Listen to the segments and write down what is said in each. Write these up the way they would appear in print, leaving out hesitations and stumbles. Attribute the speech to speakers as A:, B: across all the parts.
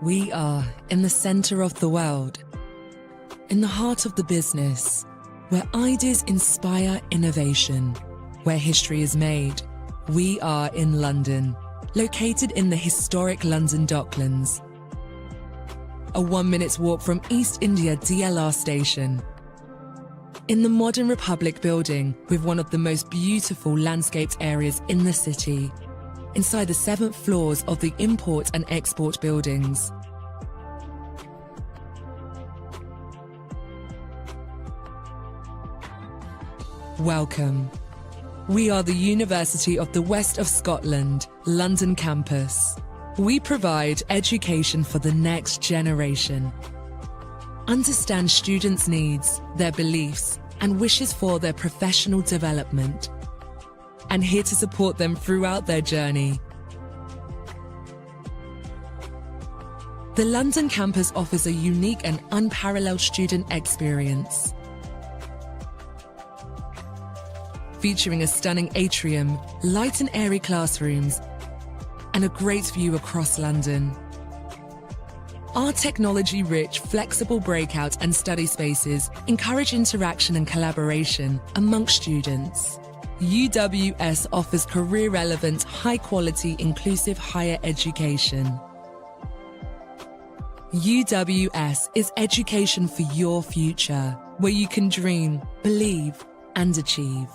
A: We are in the center of the world, in the heart of the business, where ideas inspire innovation, where history is made. We are in London, located in the historic London Docklands. A 1-minute walk from East India DLR station. In the modern Republic building with one of the most beautiful landscaped areas in the city, inside the 7th floors of the import and export buildings. Welcome. We are the University of the West of Scotland, London campus. We provide education for the next generation. Understand students' needs, their beliefs, and wishes for their professional development, and here to support them throughout their journey. The London campus offers a unique and unparalleled student experience, featuring a stunning atrium, light and airy classrooms, and a great view across London. Our technology-rich, flexible breakout and study spaces encourage interaction and collaboration amongst students. UWS offers career-relevant, high-quality, inclusive higher education. UWS is education for your future, where you can dream, believe, and achieve.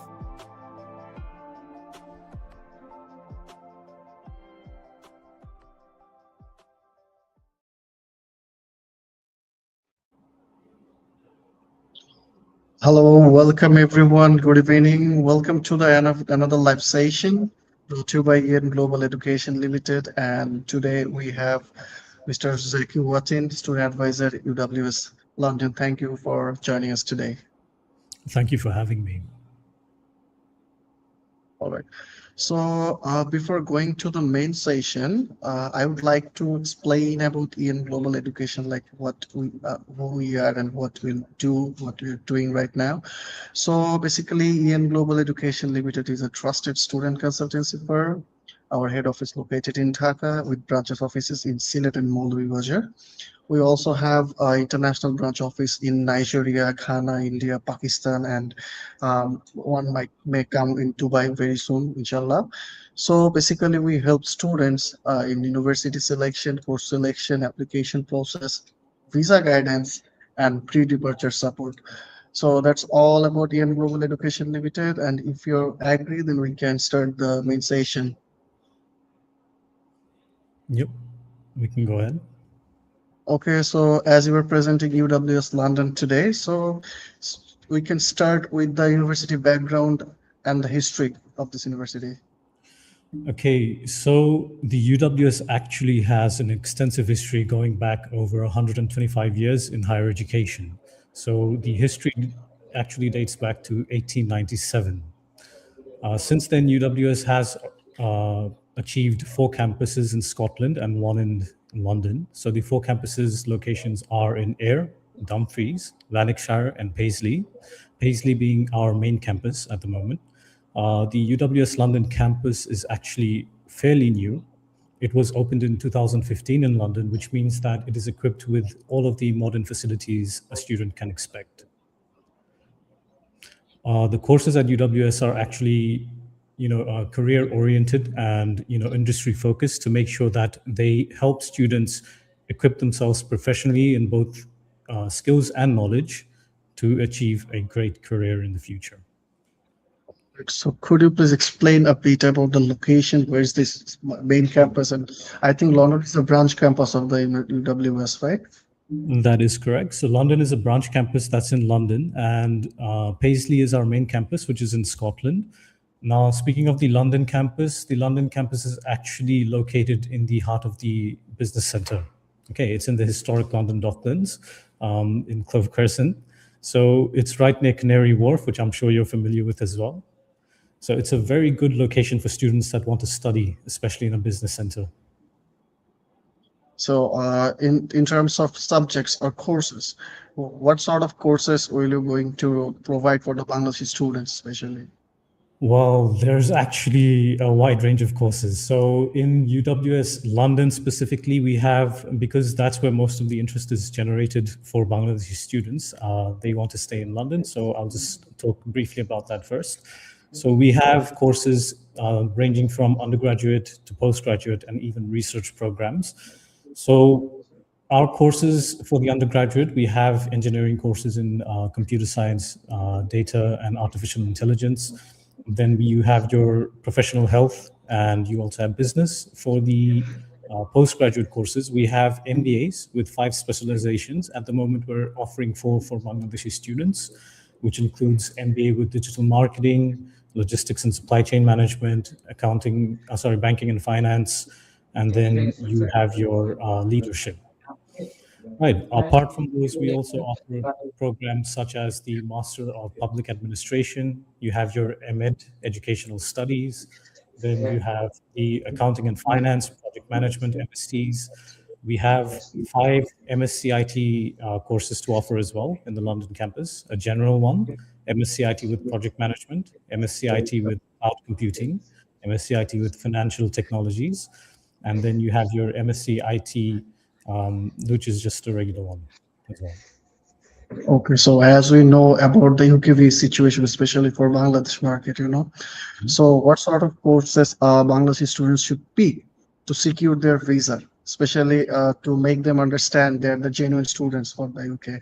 B: Hello, welcome everyone. Good evening. Welcome to the another live session brought to you by Ian Global Education Limited. And today we have Mr. Zakir Satin, Student Advisor at UWS London. Thank you for joining us today.
C: Thank you for having me.
B: All right. So before going to the main session, I would like to explain about Ian Global Education, like who we are and what we'll do, what we're doing right now. So basically, Ian Global Education Limited is a trusted student consultancy firm. Our head office located in Dhaka with branches offices in Sylhet and Maulavia. We also have an international branch office in Nigeria, Ghana, India, Pakistan, and one may come in Dubai very soon, inshallah. So basically, we help students in university selection, course selection, application process, visa guidance, and pre-departure support. So that's all about Ian Global Education Limited. And if you agree, then we can start the main session.
C: Yep, we can go ahead.
B: Okay, so as you were presenting UWS London today, so we can start with the university background and the history of this university.
C: Okay, so the UWS actually has an extensive history going back over 125 years in higher education. So the history actually dates back to 1897. Since then, UWS has achieved 4 campuses in Scotland and 1 in London. So the 4 campuses locations are in Ayr, Dumfries, Lanarkshire, and Paisley. Paisley being our main campus at the moment. The UWS London campus is actually fairly new. It was opened in 2015 in London, which means that it is equipped with all of the modern facilities a student can expect. The courses at UWS are actually career oriented and industry focused to make sure that they help students equip themselves professionally in both skills and knowledge to achieve a great career in the future.
B: So could you please explain a bit about the location? Where is this main campus? And I think London is a branch campus of the UWS, right?
C: That is correct. So London is a branch campus that's in London, and Paisley is our main campus, which is in Scotland. Now, speaking of the London campus is actually located in the heart of the business center. Okay, it's in the historic London Docklands in Clover Crescent. So it's right near Canary Wharf, which I'm sure you're familiar with as well. So it's a very good location for students that want to study, especially in a business center.
B: So in terms of subjects or courses, what sort of courses will you going to provide for the Bangladeshi students especially?
C: Well, there's actually a wide range of courses. So in UWS London specifically, we have, because that's where most of the interest is generated for Bangladeshi students, they want to stay in London. So I'll just talk briefly about that first. So we have courses ranging from undergraduate to postgraduate and even research programs. So our courses for the undergraduate, we have engineering courses in computer science, data and artificial intelligence. Then you have your professional health, and you also have business. For the postgraduate courses, we have MBAs with 5 specializations. At the moment, we're offering 4 for Bangladeshi students, which includes MBA with digital marketing, logistics and supply chain management, banking and finance, and then you have your leadership. Right. Apart from those, we also offer programs such as the Master of Public Administration. You have your MEd, Educational Studies. Then you have the Accounting and Finance, Project Management, MSCs. We have 5 MSCIT courses to offer as well in the London campus. A general one, MSCIT with Project Management, MSCIT with Cloud Computing, MSCIT with Financial Technologies, and then you have your MSCIT, which is just a regular one as well.
B: Okay, so as we know about the UKV situation, especially for Bangladesh market, so what sort of courses Bangladeshi students should pick to secure their visa, especially to make them understand they're the genuine students for the UK?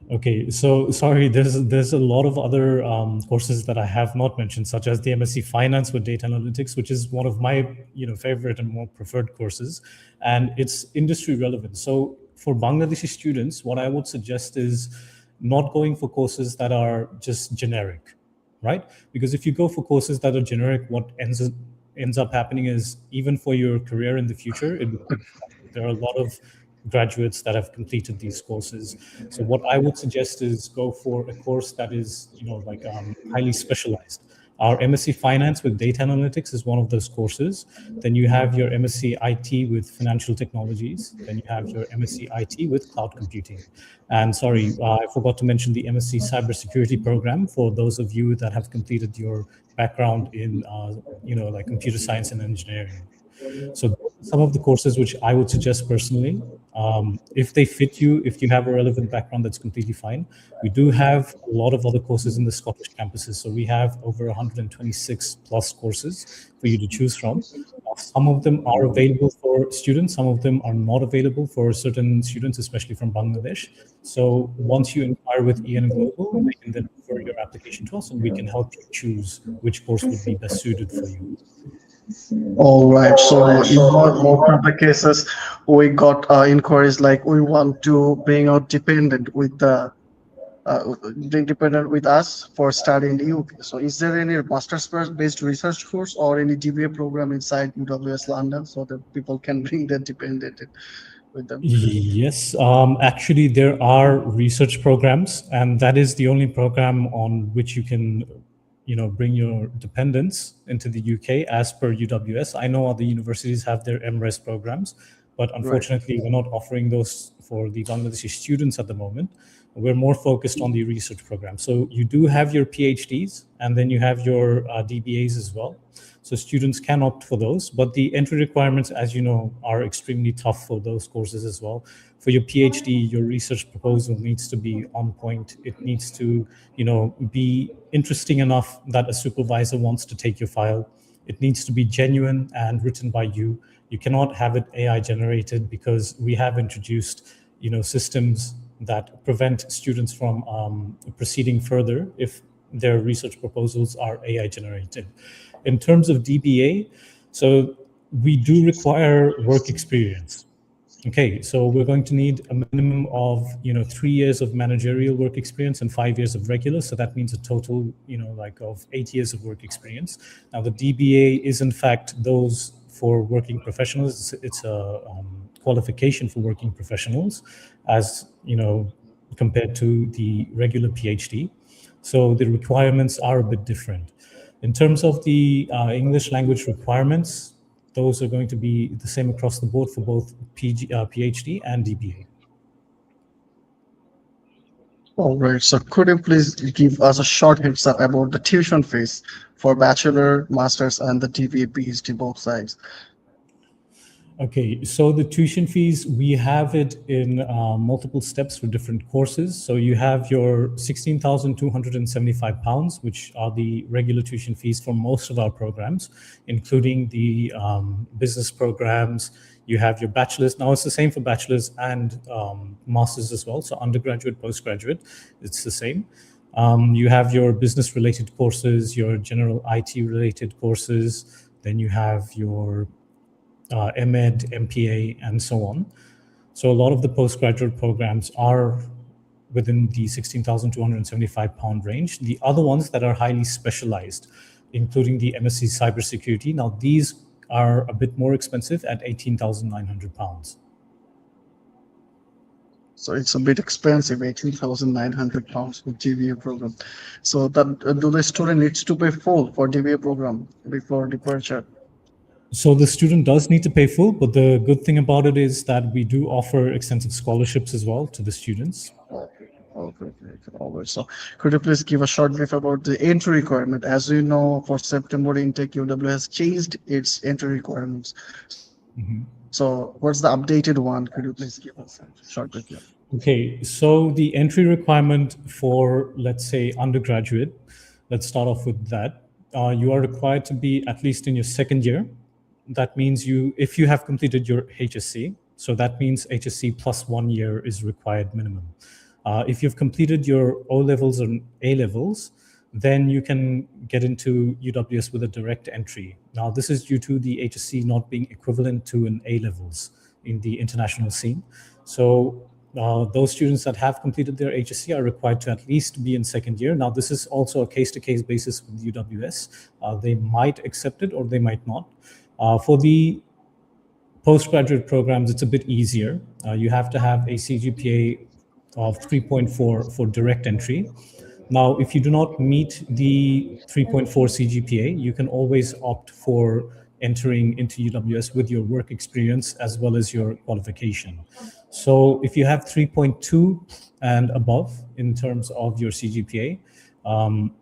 C: Okay, so sorry, there's a lot of other courses that I have not mentioned, such as the MSc Finance with Data Analytics, which is one of my favorite and more preferred courses, and it's industry relevant. So for Bangladeshi students, what I would suggest is not going for courses that are just generic, right? Because if you go for courses that are generic, what ends up happening is, even for your career in the future, there are a lot of graduates that have completed these courses. So what I would suggest is go for a course that is, highly specialized. Our MSc Finance with Data Analytics is one of those courses. Then you have your MSc IT with Financial Technologies. Then you have your MSc IT with Cloud Computing. And sorry, I forgot to mention the MSc Cybersecurity program for those of you that have completed your background in, computer science and engineering. So some of the courses which I would suggest personally, if they fit you, if you have a relevant background, that's completely fine. We do have a lot of other courses in the Scottish campuses. So we have over 126 plus courses for you to choose from. Some of them are available for students. Some of them are not available for certain students, especially from Bangladesh. So once you inquire with EN Global, they can then refer your application to us, and we can help you choose which course would be best suited for you.
B: All right. So in most of the cases, we got inquiries like we want to bring out dependent with us for study in the UK. So is there any master's based research course or any DBA program inside UWS London so that people can bring their dependent with them?
C: Yes, actually, there are research programs, and that is the only program on which you can bring your dependents into the UK as per UWS. I know other universities have their MRes programs, but unfortunately, We're not offering those for the Bangladeshi students at the moment. We're more focused on the research program. So you do have your PhDs, and then you have your DBAs as well. So students can opt for those, but the entry requirements, as you know, are extremely tough for those courses as well. For your PhD, your research proposal needs to be on point. It needs to, be interesting enough that a supervisor wants to take your file. It needs to be genuine and written by you. You cannot have it AI generated, because we have introduced, systems that prevent students from proceeding further if their research proposals are AI generated. In terms of DBA, so we do require work experience. Okay, so we're going to need a minimum of 3 years of managerial work experience and 5 years of regular. So that means a total of 8 years of work experience. Now the DBA is in fact those for working professionals. It's a qualification for working professionals, as compared to the regular PhD. So the requirements are a bit different. In terms of the English language requirements, those are going to be the same across the board for both PhD and DBA.
B: All right. So could you please give us a short heads up about the tuition fees for bachelor, masters, and the DBA, PhD both sides?
C: Okay, so the tuition fees, we have it in multiple steps for different courses. So you have your £16,275, which are the regular tuition fees for most of our programs, including the business programs. You have your bachelor's. Now it's the same for bachelor's and master's as well. So undergraduate, postgraduate, it's the same. You have your business-related courses, your general IT-related courses. Then you have your MEd, MPA, and so on. So a lot of the postgraduate programs are within the £16,275 range. The other ones that are highly specialized, including the MSc Cybersecurity, now these are a bit more expensive at £18,900.
B: So it's a bit expensive, £18,900 for DBA program. So that do the student needs to pay full for DBA program before departure?
C: So the student does need to pay full, but the good thing about it is that we do offer extensive scholarships as well to the students.
B: Okay. Okay. Always. So could you please give a short brief about the entry requirement? As you know, for September intake, UW has changed its entry requirements. So what's the updated one? Could you please give us a short brief? Yeah.
C: Okay, so the entry requirement for, let's say, undergraduate, let's start off with that. You are required to be at least in your second year. That means if you have completed your HSC, so that means HSC plus 1 year is required minimum. If you've completed your O-levels and A-levels, then you can get into UWS with a direct entry. Now, this is due to the HSC not being equivalent to an A-levels in the international scene. So those students that have completed their HSC are required to at least be in second year. Now, this is also a case-to-case basis with UWS. They might accept it or they might not. For the postgraduate programs, it's a bit easier. You have to have a CGPA of 3.4 for direct entry. Now, if you do not meet the 3.4 CGPA, you can always opt for entering into UWS with your work experience as well as your qualification. So if you have 3.2 and above in terms of your CGPA,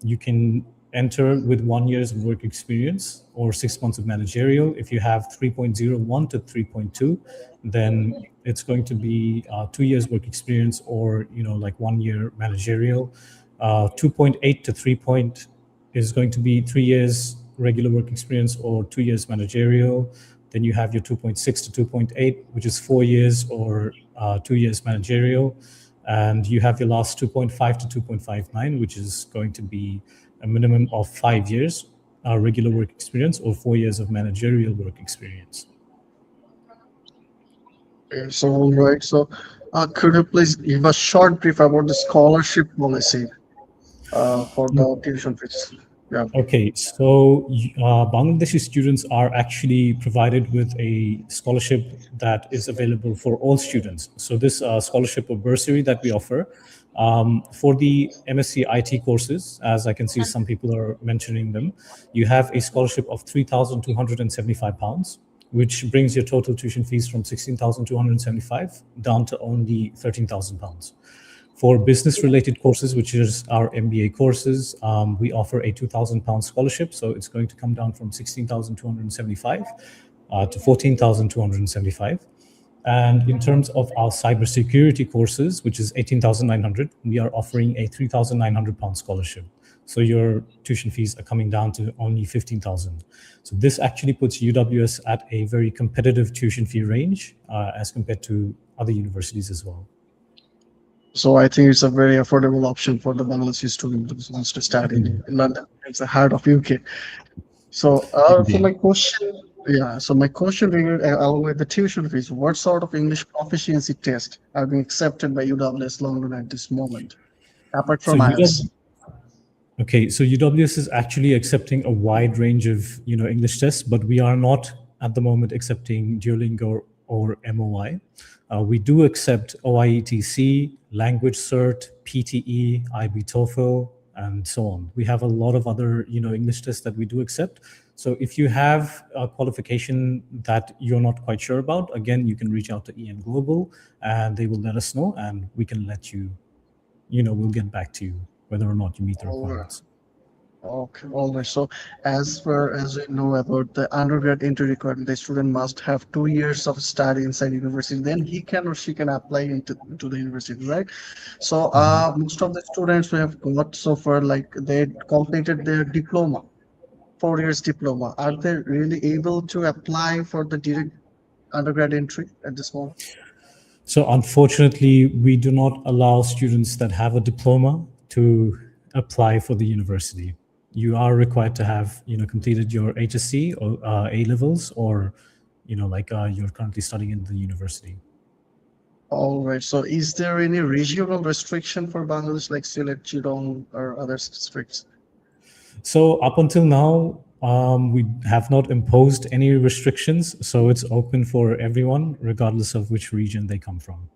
C: you can enter with 1 year's of work experience or 6 months of managerial. If you have 3.01 to 3.2, then it's going to be 2 years work experience or, like 1 year managerial. 2.8 to 3 is going to be 3 years regular work experience or 2 years managerial. Then you have your 2.6 to 2.8, which is 4 years or 2 years managerial. And you have your last 2.5 to 2.59, which is going to be a minimum of 5 years regular work experience or 4 years of managerial work experience.
B: So, all right. So, could you please give a short brief about the scholarship policy for the tuition fees? Yeah.
C: Okay, so Bangladeshi students are actually provided with a scholarship that is available for all students. So this scholarship or bursary that we offer for the MSc IT courses, as I can see some people are mentioning them, you have a scholarship of £3,275, which brings your total tuition fees from £16,275 down to only £13,000. For business-related courses, which is our MBA courses, we offer a £2,000 scholarship. So it's going to come down from £16,275 to £14,275. And in terms of our cybersecurity courses, which is £18,900, we are offering a £3,900 scholarship. So your tuition fees are coming down to only £15,000. So this actually puts UWS at a very competitive tuition fee range as compared to other universities as well.
B: So I think it's a very affordable option for the Bangladeshi student who wants to study in London. It's the heart of UK. So, my question regarding along with the tuition fees, what sort of English proficiency test are being accepted by UWS London at this moment, apart from IELTS?
C: Okay, so UWS is actually accepting a wide range of English tests, but we are not at the moment accepting Duolingo or MOI. We do accept OIETC, Language Cert, PTE, IB TOEFL, and so on. We have a lot of other English tests that we do accept. So if you have a qualification that you're not quite sure about, again, you can reach out to EN Global and they will let us know and we can let you we'll get back to you whether or not you meet the
B: All right.
C: requirements.
B: Okay, all right. So as far as we know about the undergrad entry requirement, the student must have 2 years of study inside university. Then he can or she can apply into the university, right? So
C: Mhm.
B: most of the students we have got so far, like they completed their diploma, 4 years diploma. Are they really able to apply for the direct undergrad entry at this moment?
C: So unfortunately, we do not allow students that have a diploma to apply for the university. You are required to have, completed your HSC or A levels, or, you're currently studying in the university.
B: All right. So is there any regional restriction for Bangladesh, like Sylhet, Chittagong, or other districts?
C: So up until now, we have not imposed any restrictions. So it's open for everyone, regardless of which region they come from.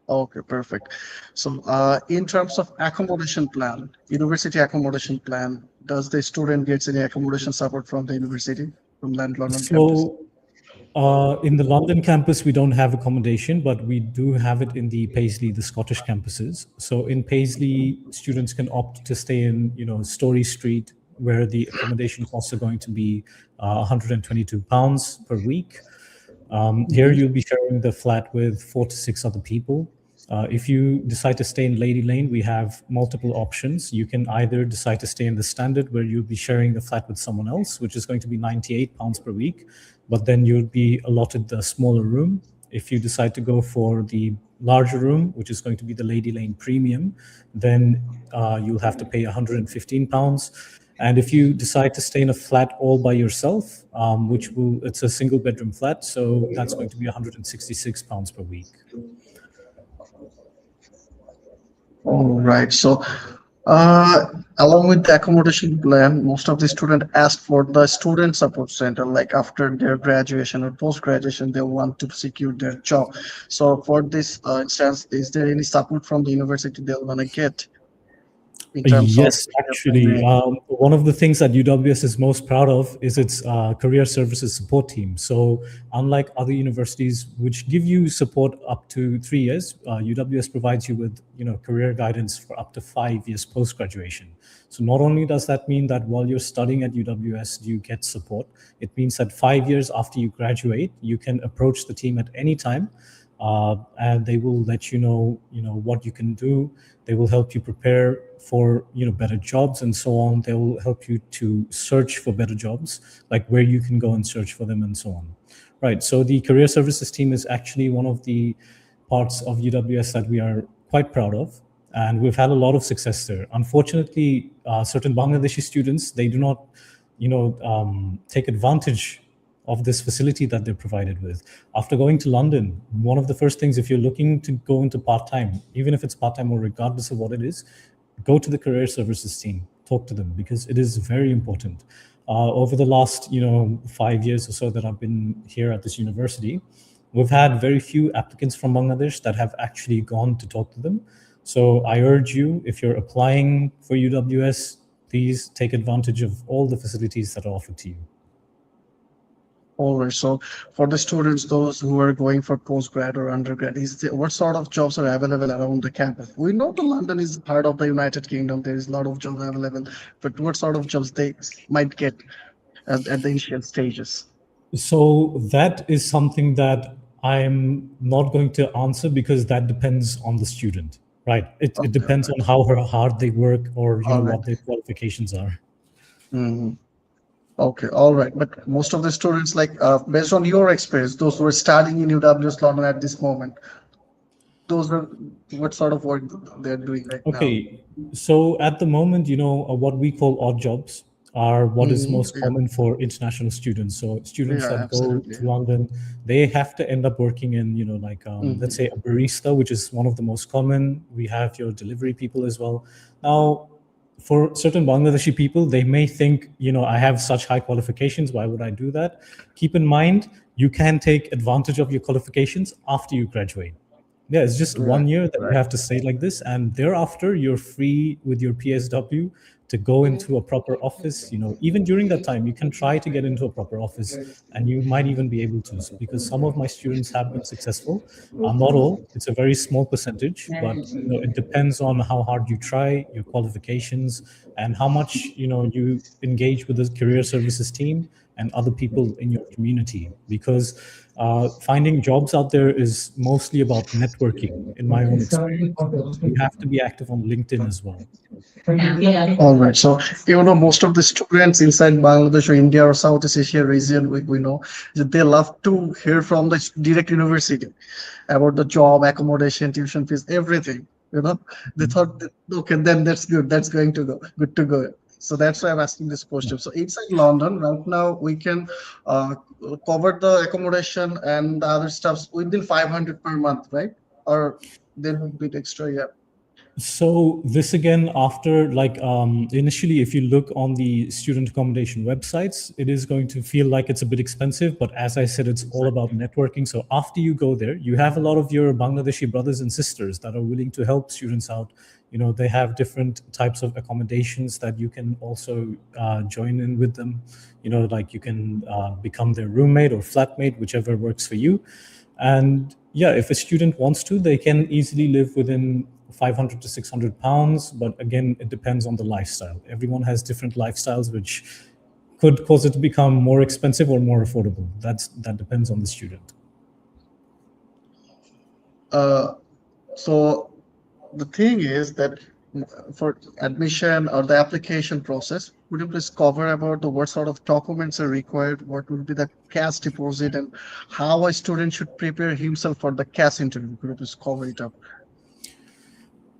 B: Okay, perfect. So, in terms of accommodation plan, university accommodation plan, does the student gets any accommodation support from the university, from London campus?
C: So in the London campus, we don't have accommodation, but we do have it in the Paisley, the Scottish campuses. So in Paisley, students can opt to stay in, Story Street, where the accommodation costs are going to be £122 per week. Here,
B: Mhm.
C: you'll be sharing the flat with 4 to 6 other people. If you decide to stay in Lady Lane, we have multiple options. You can either decide to stay in the standard, where you'll be sharing the flat with someone else, which is going to be £98 per week, but then you'll be allotted the smaller room. If you decide to go for the larger room, which is going to be the Lady Lane Premium, then you'll have to pay £115. And if you decide to stay in a flat all by yourself, it's a single bedroom flat, so that's going to be £166 per week.
B: All right. So, uh, along with the accommodation plan, most of the student ask for the student support center. Like after their graduation or post graduation, they want to secure their job. So, for this instance, is there any support from the university they'll wanna get in terms of
C: Yes, actually, one of the things that UWS is most proud of is its career services support team. So, unlike other universities which give you support up to 3 years, UWS provides you with, career guidance for up to 5 years post graduation. So, not only does that mean that while you're studying at UWS, you get support, it means that 5 years after you graduate, you can approach the team at any time, and they will let you know, what you can do. They will help you prepare for, better jobs and so on. They will help you to search for better jobs, like where you can go and search for them and so on. Right. So the career services team is actually one of the parts of UWS that we are quite proud of, and we've had a lot of success there. Unfortunately, certain Bangladeshi students, they do not, take advantage of this facility that they're provided with. After going to London, one of the first things, if you're looking to go into part-time, even if it's part-time or regardless of what it is, go to the career services team, talk to them, because it is very important. Over the last, 5 years or so that I've been here at this university, we've had very few applicants from Bangladesh that have actually gone to talk to them. So I urge you, if you're applying for UWS, please take advantage of all the facilities that are offered to you.
B: All right. So for the students, those who are going for postgrad or undergrad, what sort of jobs are available around the campus? We know the London is part of the United Kingdom. There is a lot of jobs available, but what sort of jobs they might get at the initial stages?
C: So that is something that I'm not going to answer, because that depends on the student, right? It
B: Okay,
C: depends on how hard they work, or
B: all right.
C: what their qualifications are.
B: Mhm. Okay, all right. But most of the students, like based on your experience, those who are studying in UWS London at this moment, those are what sort of work they're doing right now?
C: Okay, so at the moment, what we call odd jobs are what is
B: Hmm.
C: most common for international students. So students
B: Yeah,
C: that go
B: absolutely.
C: to London, they have to end up working in, let's
B: Hmm.
C: say a barista, which is one of the most common. We have your delivery people as well. Now, for certain Bangladeshi people, they may think, I have such high qualifications, why would I do that? Keep in mind, you can take advantage of your qualifications after you graduate. Yeah, it's just
B: Right,
C: 1 year that you
B: right.
C: have to stay like this, and thereafter you're free with your PSW to go into a proper office, even during that time, you can try to get into a proper office, and you might even be able to, because some of my students have been successful. Not all, it's a very small percentage, but it depends on how hard you try, your qualifications, and how much you engage with the career services team and other people in your community, because finding jobs out there is mostly about networking, in my own experience. So you have to be active on LinkedIn as well.
B: All right. So, most of the students inside Bangladesh or India or Southeast Asia region, we know that they love to hear from the direct university about the job, accommodation, tuition fees, everything. They thought, okay, then that's good. That's going to go good to go. So that's why I'm asking this question. So inside London right now, we can cover the accommodation and the other stuffs within 500 per month, right? Or there will be extra, yeah.
C: So this again, after initially, if you look on the student accommodation websites, it is going to feel like it's a bit expensive. But as I said, it's all about networking. So after you go there, you have a lot of your Bangladeshi brothers and sisters that are willing to help students out. They have different types of accommodations that you can also join in with them. Like you can become their roommate or flatmate, whichever works for you. And yeah, if a student wants to, they can easily live within 500 to 600 pounds. But again, it depends on the lifestyle. Everyone has different lifestyles, which could cause it to become more expensive or more affordable. That depends on the student.
B: So the thing is that for admission or the application process, would you please cover about what sort of documents are required, what would be the cash deposit, and how a student should prepare himself for the cash interview? Could you please cover it up?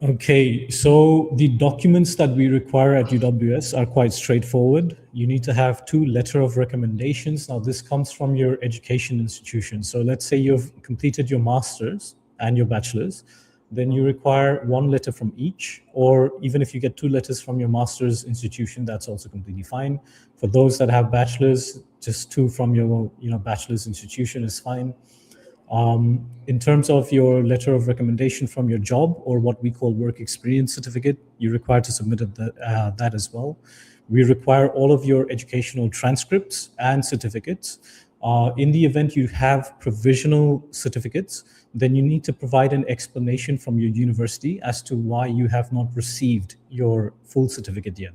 C: Okay, so the documents that we require at UWS are quite straightforward. You need to have 2 letters of recommendations. Now, this comes from your education institution. So let's say you've completed your master's and your bachelor's, then you require 1 letter from each, or even if you get 2 letters from your master's institution, that's also completely fine. For those that have bachelor's, just 2 from your bachelor's institution is fine. In terms of your letter of recommendation from your job, or what we call work experience certificate, you're required to submit that as well. We require all of your educational transcripts and certificates. In the event you have provisional certificates, then you need to provide an explanation from your university as to why you have not received your full certificate yet.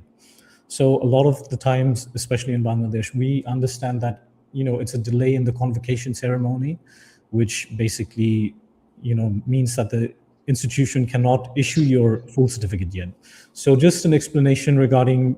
C: So a lot of the times, especially in Bangladesh, we understand that it's a delay in the convocation ceremony, which basically means that the institution cannot issue your full certificate yet. So just an explanation regarding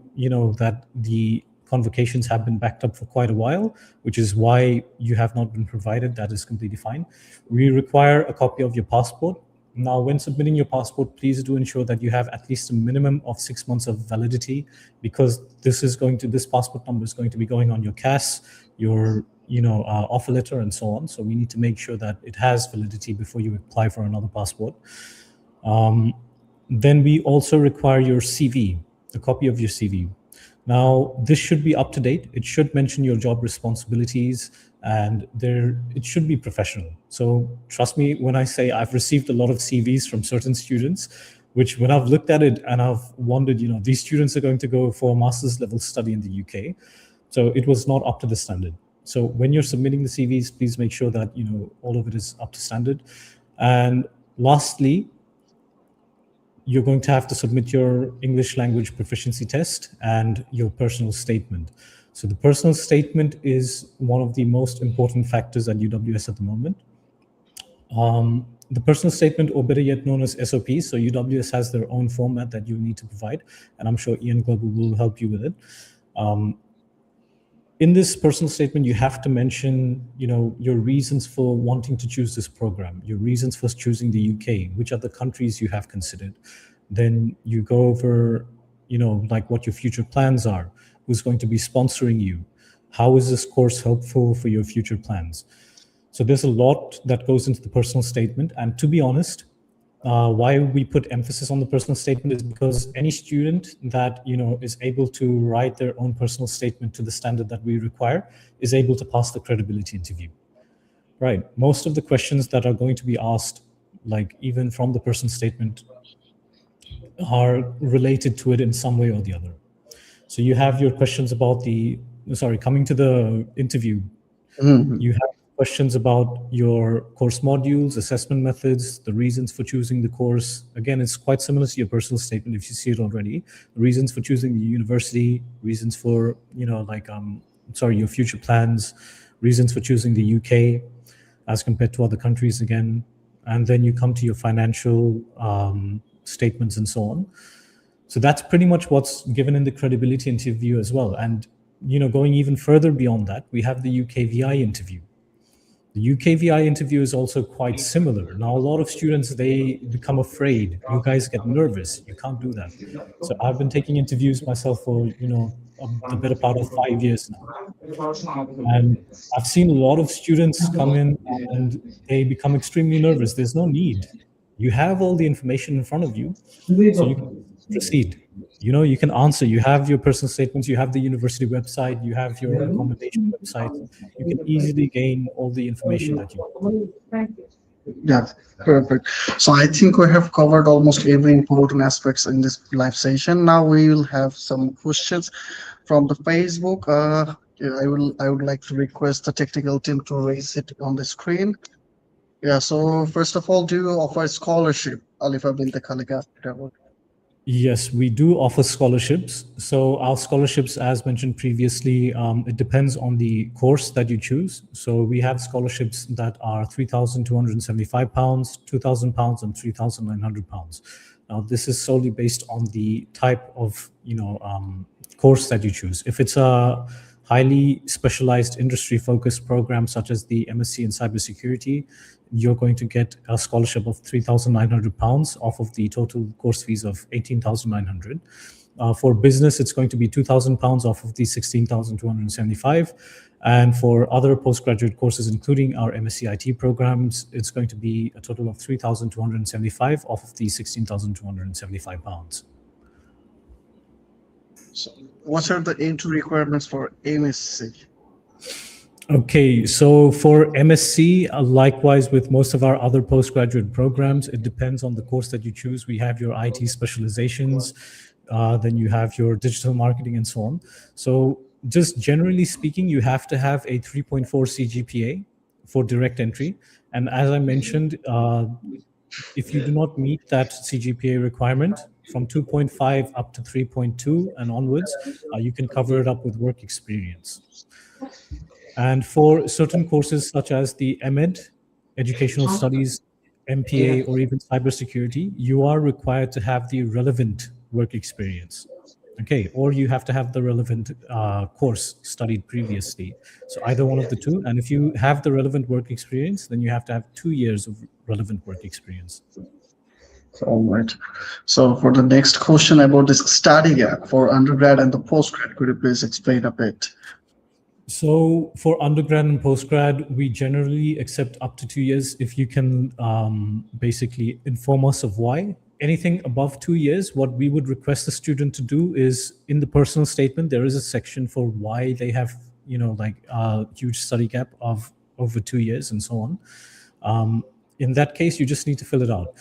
C: that the convocations have been backed up for quite a while, which is why you have not been provided. That is completely fine. We require a copy of your passport. Now, when submitting your passport, please do ensure that you have at least a minimum of 6 months of validity, because this passport number is going to be going on your CAS, your offer letter, and so on. So we need to make sure that it has validity before you apply for another passport. Then we also require your CV, a copy of your CV. Now, this should be up to date. It should mention your job responsibilities, and it should be professional. So trust me when I say I've received a lot of CVs from certain students, which when I've looked at it and I've wondered, these students are going to go for a master's level study in the UK. So it was not up to the standard. So when you're submitting the CVs, please make sure that all of it is up to standard. And lastly, you're going to have to submit your English language proficiency test and your personal statement. So the personal statement is one of the most important factors at UWS at the moment. The personal statement, or better yet known as SOP, so UWS has their own format that you need to provide, and I'm sure Ian Global will help you with it. In this personal statement, you have to mention, your reasons for wanting to choose this program, your reasons for choosing the UK, which are the countries you have considered. Then you go over, like what your future plans are, who's going to be sponsoring you, how is this course helpful for your future plans. So there's a lot that goes into the personal statement. And to be honest, why we put emphasis on the personal statement is because any student that is able to write their own personal statement to the standard that we require is able to pass the credibility interview. Right. Most of the questions that are going to be asked, like even from the personal statement, are related to it in some way or the other. So you have your questions about coming to the interview, you have questions about your course modules, assessment methods, the reasons for choosing the course. Again, it's quite similar to your personal statement if you see it already. Reasons for choosing the university, reasons for, your future plans, reasons for choosing the UK as compared to other countries again. And then you come to your financial statements and so on. So that's pretty much what's given in the credibility interview as well. And, going even further beyond that, we have the UKVI interview. The UKVI interview is also quite similar. Now, a lot of students, they become afraid. You guys get nervous. You can't do that. So I've been taking interviews myself for, the better part of 5 years now. And I've seen a lot of students come in and they become extremely nervous. There's no need. You have all the information in front of you, so you can proceed. You can answer. You have your personal statements, you have the university website, you have your accommodation website. You can easily gain all the information that you want.
B: Yeah, perfect. So I think we have covered almost every important aspects in this live session. Now we will have some questions from the Facebook. I would like to request the technical team to raise it on the screen. Yeah, so first of all, do you offer scholarship, Alifa bint Khaliga?
C: Yes, we do offer scholarships. So our scholarships, as mentioned previously, it depends on the course that you choose. So we have scholarships that are £3,275, £2,000 and £3,900. Now, this is solely based on the type of, course that you choose. If it's a highly specialized industry-focused program, such as the MSc in cybersecurity, you're going to get a scholarship of £3,900 off of the total course fees of £18,900. For business, it's going to be £2,000 off of the £16,275. And for other postgraduate courses, including our MSc IT programs, it's going to be a total of £3,275 off of the £16,275.
B: So what are the entry requirements for MSc?
C: Okay, so for MSc, likewise with most of our other postgraduate programs, it depends on the course that you choose. We have your IT specializations, then you have your digital marketing and so on. So just generally speaking, you have to have a 3.4 CGPA for direct entry. And as I mentioned, if you do not meet that CGPA requirement, from 2.5 up to 3.2 and onwards, you can cover it up with work experience. And for certain courses such as the MEd, Educational Studies, MPA, or even cybersecurity, you are required to have the relevant work experience. Okay, or you have to have the relevant course studied previously. So either one of the two. And if you have the relevant work experience, then you have to have 2 years of relevant work experience.
B: All right. So for the next question about this study gap for undergrad and the postgrad, could you please explain a bit?
C: So for undergrad and postgrad, we generally accept up to 2 years if you can basically inform us of why. Anything above 2 years, what we would request the student to do is in the personal statement, there is a section for why they have, a huge study gap of over 2 years and so on. In that case, you just need to fill it out.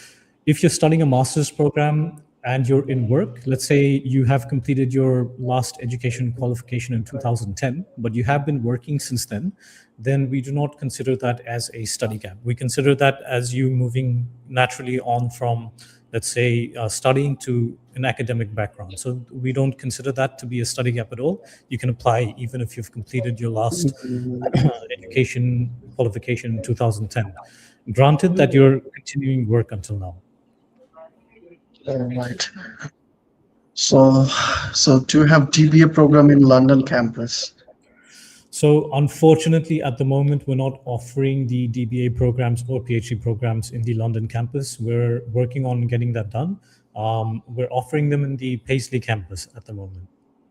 C: If you're studying a master's program and you're in work, let's say you have completed your last education qualification in 2010, but you have been working since then we do not consider that as a study gap. We consider that as you moving naturally on from, let's say, studying to an academic background. So we don't consider that to be a study gap at all. You can apply even if you've completed your last education qualification in 2010. Granted that you're continuing work until now.
B: All right. So do you have DBA program in London campus?
C: So unfortunately, at the moment, we're not offering the DBA programs or PhD programs in the London campus. We're working on getting that done. We're offering them in the Paisley campus at the moment.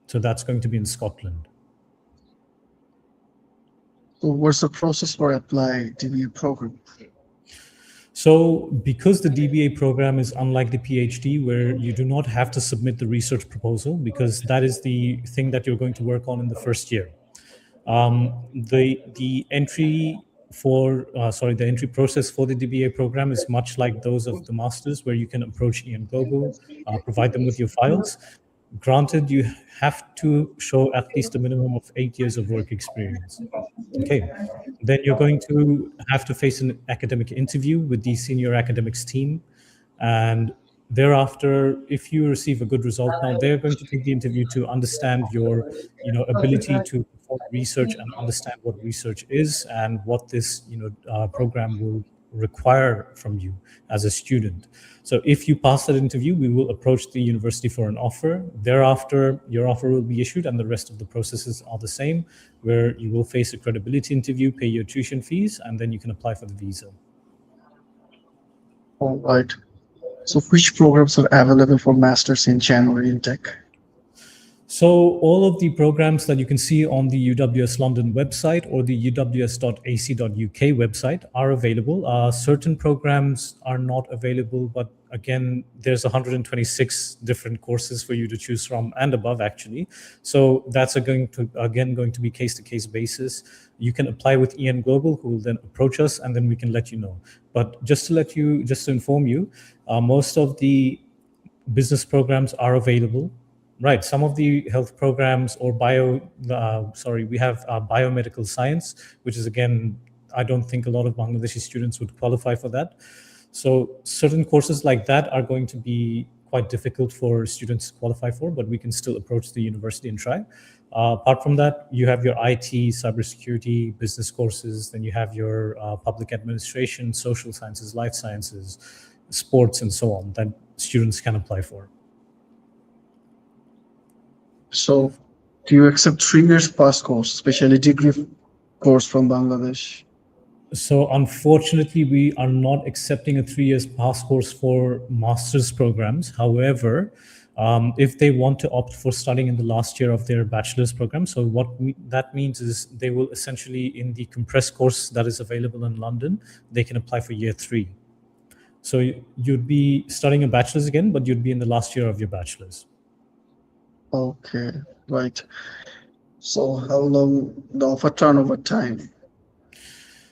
C: So that's going to be in Scotland.
B: So what's the process for applying DBA program?
C: So because the DBA program is unlike the PhD, where you do not have to submit the research proposal, because that is the thing that you're going to work on in the first year. The entry process for the DBA program is much like those of the masters, where you can approach EM Global, provide them with your files. granted, you have to show at least a minimum of 8 years of work experience. Okay, then you're going to have to face an academic interview with the senior academics team, and thereafter, if you receive a good result, now they're going to take the interview to understand your, ability to perform research and understand what research is and what this, program will require from you as a student. So if you pass that interview, we will approach the university for an offer. Thereafter, your offer will be issued and the rest of the processes are the same, where you will face a credibility interview, pay your tuition fees, and then you can apply for the visa.
B: All right. So which programs are available for Masters in January in Tech?
C: So all of the programs that you can see on the UWS London website or the uws.ac.uk website are available. Certain programs are not available, but again, there's 126 different courses for you to choose from and above, actually. So that's going to be case-to-case basis. You can apply with EN Global, who will then approach us, and then we can let you know. But just to inform you, most of the business programs are available. Right. Some of the health programs or we have biomedical science, which is, again, I don't think a lot of Bangladeshi students would qualify for that. So certain courses like that are going to be quite difficult for students to qualify for, but we can still approach the university and try. Apart from that, you have your IT, cybersecurity, business courses, then you have your public administration, social sciences, life sciences, sports, and so on that students can apply for.
B: So do you accept 3 years pass course, especially degree course from Bangladesh?
C: So unfortunately, we are not accepting a 3 years pass course for master's programs. However, if they want to opt for studying in the last year of their bachelor's program, so that means is they will essentially, in the compressed course that is available in London, they can apply for year 3. So you'd be studying a bachelor's again, but you'd be in the last year of your bachelor's.
B: Okay, right. So how long the offer turnover time?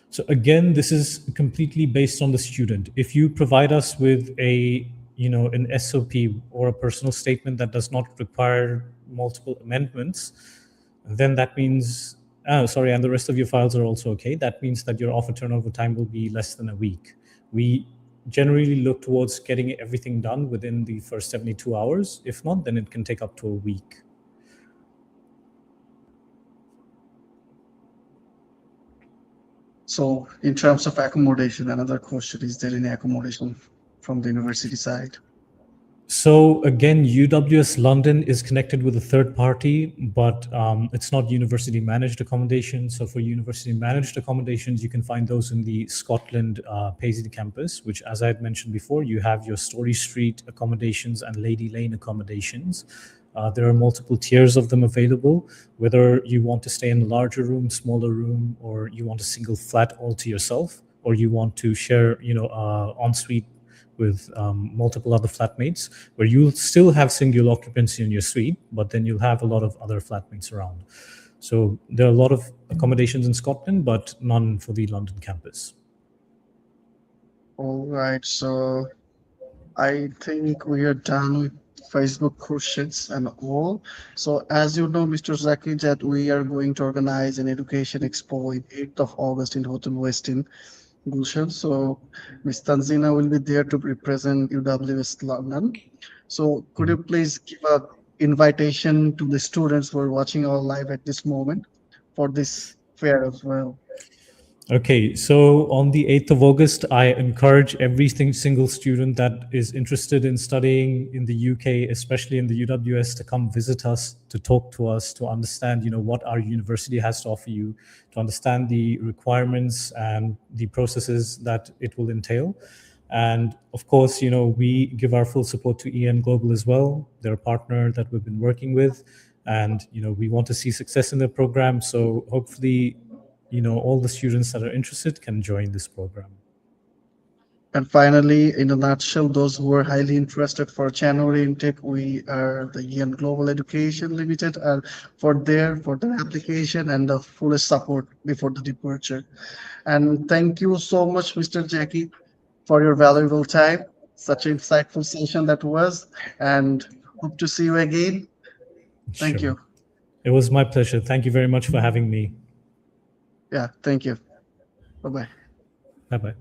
C: So again, this is completely based on the student. If you provide us with an SOP or a personal statement that does not require multiple amendments, then that means, and the rest of your files are also okay, that means that your offer turnover time will be less than a week. We generally look towards getting everything done within the first 72 hours. If not, then it can take up to a week.
B: So in terms of accommodation, another question, is there any accommodation from the university side?
C: So again, UWS London is connected with a third party, but it's not university managed accommodation. So for university managed accommodations, you can find those in the Scotland Paisley campus, which, as I had mentioned before, you have your Story Street accommodations and Lady Lane accommodations. There are multiple tiers of them available, whether you want to stay in a larger room, smaller room, or you want a single flat all to yourself, or you want to share, ensuite with multiple other flatmates, where you'll still have single occupancy in your suite, but then you'll have a lot of other flatmates around. So there are a lot of accommodations in Scotland, but none for the London campus.
B: All right, so I think we are done with Facebook questions and all. So as you know, Mr. Zakir, that we are going to organize an education expo on 8th of August in Hotel Westin, Gulshan. So Ms. Tanzina will be there to represent UWS London. So could you please give an invitation to the students who are watching our live at this moment for this fair as well?
C: Okay, so on the 8th of August, I encourage every single student that is interested in studying in the UK, especially in the UWS, to come visit us, to talk to us, to understand, what our university has to offer you, to understand the requirements and the processes that it will entail. And of course, we give our full support to EN Global as well. They're a partner that we've been working with, and, we want to see success in their program. So hopefully, all the students that are interested can join this program.
B: And finally, in a nutshell, those who are highly interested for January intake, we are the EN Global Education Limited for their application and the fullest support before the departure. And thank you so much, Mr. Jackie, for your valuable time. Such an insightful session that was, and hope to see you again Thank
C: Sure.
B: you.
C: It was my pleasure. Thank you very much for having me.
B: Yeah, thank you. Bye-bye.
C: Bye-bye.